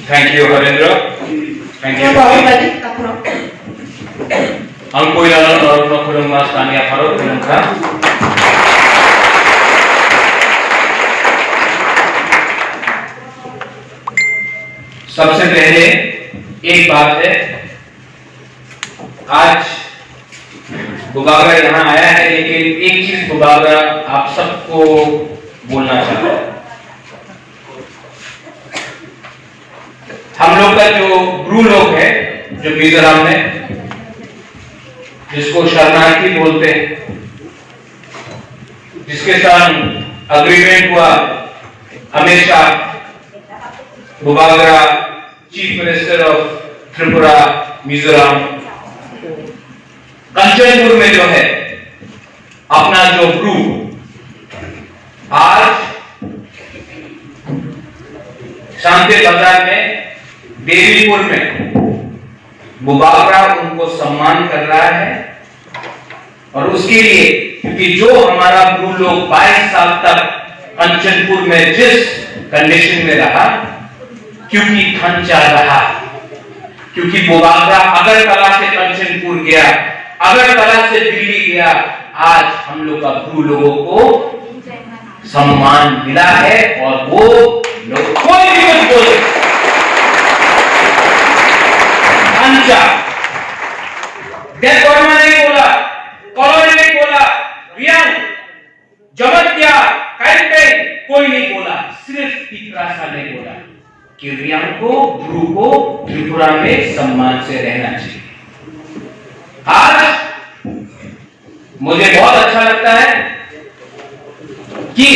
Thank you, Harendra. Thank you. Ang kuya na kurang mas tanya Farok Lumka. सबसे पहले एक बात है, आज बुबागरा यहाँ आया है, लेकिन एक चीज बुबागरा आप सबको बोलना चाहता है। हम लोग का जो ब्रू लोग है, जो मिजोरम में, जिसको शरणार्थी बोलते हैं, जिसके साथ अग्रीमेंट हुआ, हमेशा Bubagra chief minister of Tripura Mizoram Kanchanpur में जो है अपना जो ब्रू आज शांति बाजार में देवीपुर में बुबागरा उनको सम्मान कर रहा है। और उसके लिए क्योंकि जो हमारा ब्रू लोग 22 साल तक कंचनपुर में जिस कंडीशन में रहा, क्योंकि खंचा रहा, क्योंकि बुबागरा अगरतला से कंचनपुर गया, अगरतला से दिल्ली गया, आज हम लोग का ब्रू लोगों को सम्मान मिला है। और वो लोग कोई भी कुछ बोले, खंचा देववर्मा नहीं बोला, कॉलोनी नहीं बोला, रियांग, जमतिया, कैंपेन कोई नहीं बोला, सिर्फ तिकरासा ने बोला कि रियांग को, ब्रू को त्रिपुरा में सम्मान से रहना चाहिए। आज मुझे बहुत अच्छा लगता है कि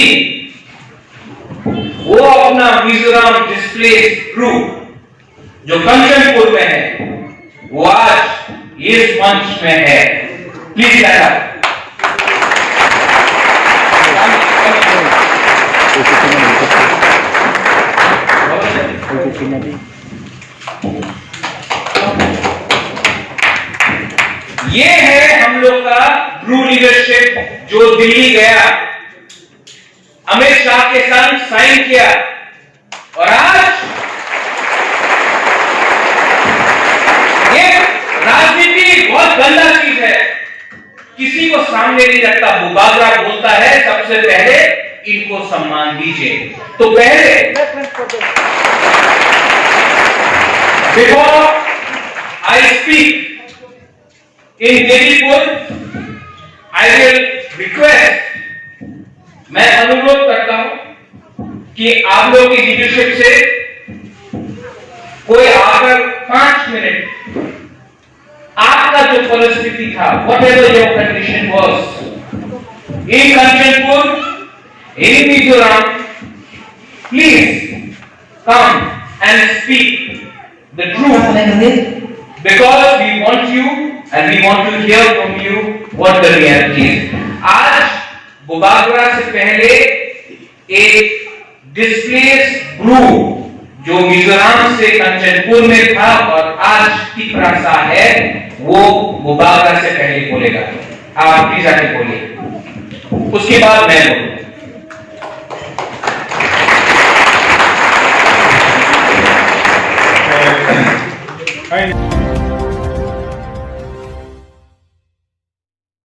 वो अपना मिजोरम डिस्प्लेस ब्रू जो कंचनपुर में है, वो आज इस मंच में है। प्लीज बैठा। ये है हम लोग का ब्रू लीडरशिप जो दिल्ली गया, अमित शाह के संग साइन किया। और आज ये राजनीति बहुत गंदा चीज है, किसी को सामने नहीं रखता। बुबागरा बोलता है सबसे पहले इनको सम्मान दीजिए। तो पहले before I speak in Devipur, I will request, मैं अनुरोध करता हूं कि आप लोग की लीडरशिप से कोई आकर 5 मिनट आपका जो परिस्थिति था, whatever your condition was in Kanchanpur, in Mizoram, please come and speak the truth, because we want you and we want to hear from you what the reality is. आज बुबागरा से पहले एक डिस्प्लेस ब्रू जो मिजोरम से कंचनपुर में था और आज तिकरासा है, वो बुबागरा से पहले बोलेगा। आप प्लीज आके बोलिए, उसके बाद मैं बोलूंगा।